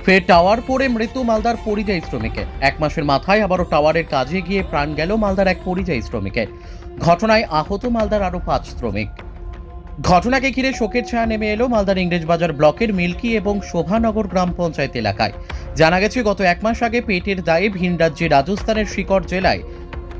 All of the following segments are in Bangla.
ফের টাওয়ার পড়ে মৃত্যু মালদার পরিযায়ী শ্রমিকের। 1 মাসের মাথায় আবারও টাওয়ারের কাজে গিয়ে প্রাণ গেল মালদার এক পরিযায়ী শ্রমিকের। ঘটনায় আহত মালদার আরো 5 শ্রমিক। ঘটনাকে ঘিরে শোকের ছায়া নেমে এলো মালদার ইংরেজবাজার ব্লকের মিল্কি এবং শোভানগর গ্রাম পঞ্চায়েত এলাকায়। জানা গেছে, গত 1 মাস আগে পেটের দায়ে ভিন রাজ্যে রাজস্থানের শিকর জেলায়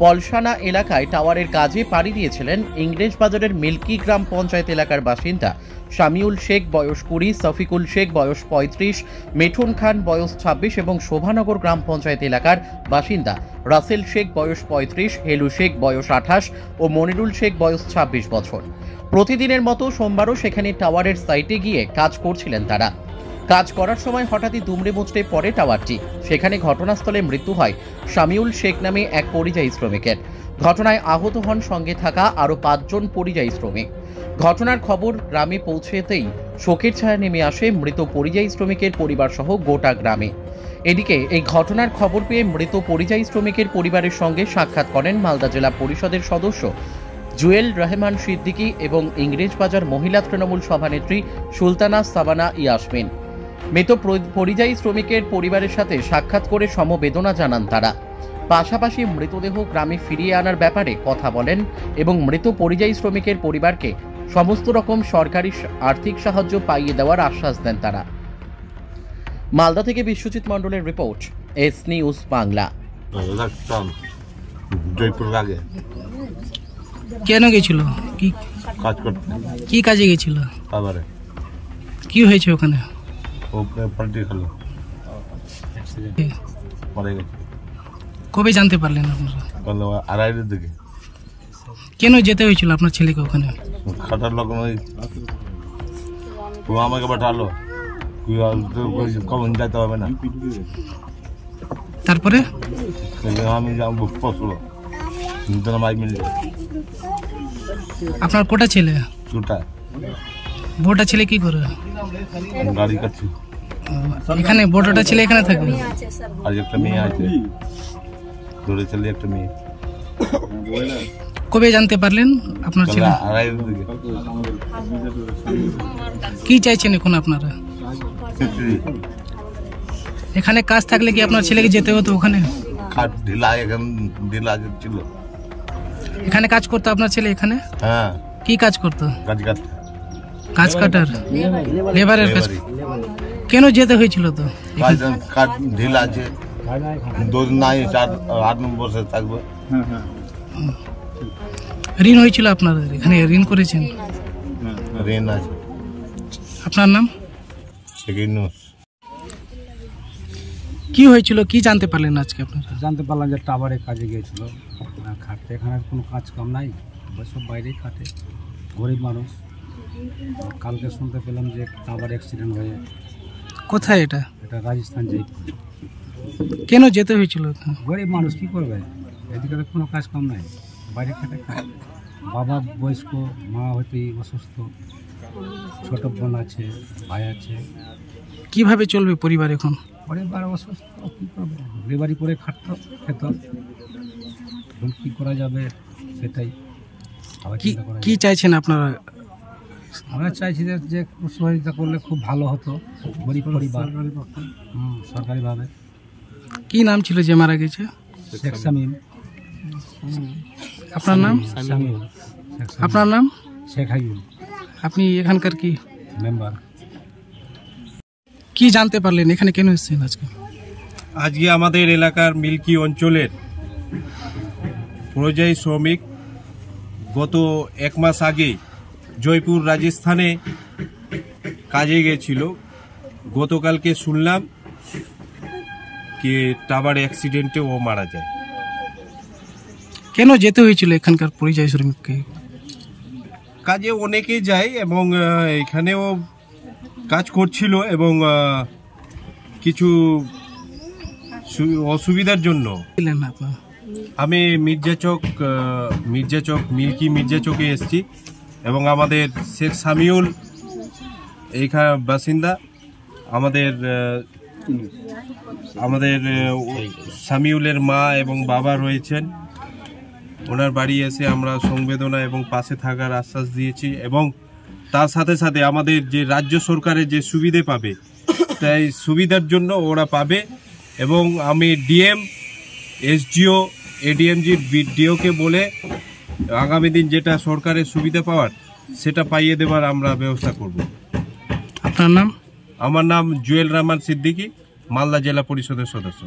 পলসানা এলাকায় টাওয়ারের কাজে পাড়ি দিয়েছিলেন ইংরেজবাজারের মিল্কি গ্রাম পঞ্চায়েত এলাকার বাসিন্দা শামিউল শেখ বয়স 20, সফিকুল শেখ বয়স 35, মিঠুন খান বয়স 26 এবং শোভানগর গ্রাম পঞ্চায়েত এলাকার বাসিন্দা রাসেল শেখ বয়স 35, হেলু শেখ বয়স 28 ও মনিরুল শেখ বয়স 26 বছর। প্রতিদিনের মতো সোমবারও সেখানে টাওয়ারের সাইটে গিয়ে কাজ করছিলেন তারা। কাজ করার সময় হঠাৎই দুমড়ে মুচড়ে পড়ে টাওয়ারটি। সেখানে ঘটনাস্থলে মৃত্যু হয় শামিউল শেখ নামে এক পরিযায়ী শ্রমিকের। ঘটনায় আহত হন সঙ্গে থাকা আরও 5 জন পরিযায়ী শ্রমিক। ঘটনার খবর গ্রামে পৌঁছেতেই শোকের ছায়া নেমে আসে মৃত পরিযায়ী শ্রমিকের পরিবার সহ গোটা গ্রামে। এদিকে এই ঘটনার খবর পেয়ে মৃত পরিযায়ী শ্রমিকের পরিবারের সঙ্গে সাক্ষাৎ করেন মালদা জেলা পরিষদের সদস্য জুয়েল রহমান সিদ্দিকী এবং ইংরেজবাজার মহিলা তৃণমূল সভানেত্রী সুলতানা সাবানা ইয়াসমিন। মৃত পরিযায়ী শ্রমিকের পরিবারের সাথে সাক্ষাৎ করে সমবেদনা জানান তারা। পাশাপাশি মৃতদেহ গ্রামে ফিরিয়ে আনার ব্যাপারে কথা বলেন এবং মৃত পরিযায়ী শ্রমিকের পরিবারকে সমস্ত রকম সরকারি আর্থিক সাহায্য পাইয়ে দেওয়ার আশ্বাস দেন তারা। মালদা থেকে বিশ্বজিৎ মণ্ডলের report, S news Bangla. Jaipur আগে কেন গেছিল? কি কাজ করতে? কি কাজে গেছিল? টাওয়ারে। কি হয়েছে ওখানে? ও পাল্টি খেলো, মরে গেছে। কবে জানতে পারলেন আপনারা? কাল 2:30 দিকে। কেন যেতে হয়েছিল আপনার ছেলেকে ওখানে? খাটার লোক নয়, ও আমাকে পাঠালো, কখন যেতে হবে না। তারপরে আমি যাবো পশলো মাই মিলে। আপনার কোটা ছেলে? দুটা। বড়টা ছেলে কি করে? গাড়ি কাটছি। এখানে বড়টা ছেলে এখানে থাকে? আর একটা মেয়ে আছে, দুটো ছেলে একটা মেয়ে। কবে জানতে পারলেন আপনার ছেলে? 2:30 দিকে। কি চাইছেন এখন আপনারা? এখানে কাজ থাকলে কি আপনার ছেলেকে যেতে হতো ওখানে? কাজ ঢিলা, এখন ঢিলা ছিল। এখানে কাজ করতো আপনার ছেলে এখানে? হ্যাঁ। কি কাজ করতো? কাজ কাটতে। কাজ কাটার, লেবারের কাজ। কেন যেতে হয়েছিল? তো কাজ ঢিলা আছে, 2 নাই 4-8 বছর থাকবে। ঋণ হয়েছিল আপনাদের এখানে? ঋণ করেছেন? ঋণ আছে। আপনার নাম? সেকেন্ড। কি হয়েছিল, কি জানতে পারলেন আজকে আপনারা? জানতে পারলাম যে টাওয়ারে কাজে গিয়েছিল খাটতে। এখানে কোনো কাজ কাম নাই, সব বাইরেই খাটে, গরিব মানুষ। কালকে শুনতে পেলাম যে টাওয়ার অ্যাক্সিডেন্ট হয়ে। কোথায় এটা? এটা রাজস্থান জয়পুর। কেন যেতে হয়েছিল? গরিব মানুষ কী করবে, এদিকে তো কোনো কাজ কাম নাই, বাইরে খাটে খায়। বাবা বয়স্ক, মা হয়তোই অসুস্থ, ছোট বোন আছে, ভাই আছে। কিভাবে চলবে পরিবার এখন? পরিবার অসুস্থ, কী করবে, লেবারি করে খাটতো খেত। এখন কী করা যাবে সেটাই কি চাইছেন আপনারা? আমরা চাইছি যে সহযোগিতা করলে খুব ভালো হতো, গরিব পরিবার, সরকারিভাবে। কি নাম ছিল যে মারা গেছে? শেখ শামিম। আপনার নাম? শামিম। আপনার নাম? শেখ হাইউল। আপনি এখানকার কি মেম্বার? কি জানতে পারলেন, এখানে কেন এসেছেন আজকে? আজকে আমাদের এলাকার মিল্কি অঞ্চলের পরিযায়ী শ্রমিক গত 1 মাস আগে জয়পুর রাজস্থানে কাজে গেছিল। গতকালকে শুনলাম কি টাওয়ার অ্যাক্সিডেন্টে ও মারা যায়। কেন যেতে হয়েছিল এখানকার পরিযায়ী শ্রমিককে? কাজে অনেকেই যায় এবং এখানেও কাজ করছিল এবং কিছু অসুবিধার জন্য আমি মিল্কি মির্জাচকে এসেছি এবং আমাদের শেখ শামিউল এইখানে বাসিন্দা। আমাদের শামিউলের মা এবং বাবা রয়েছেন, ওনার বাড়ি এসে আমরা সংবেদনা এবং পাশে থাকার আশ্বাস দিয়েছি এবং তার সাথে সাথে আমাদের যে রাজ্য সরকারের যে সুবিধে পাবে তাই সুবিধার জন্য ওরা পাবে। এবং আমি ডিএম, এসডিও, এডিএমজি, বিডিওকে বলে আগামী দিন যেটা সরকারের সুবিধা পাওয়ার সেটা পাইয়ে দেওয়ার আমরা ব্যবস্থা করব। আপনার নাম? আমার নাম জুয়েল রহমান সিদ্দিকী, মালদা জেলা পরিষদের সদস্য।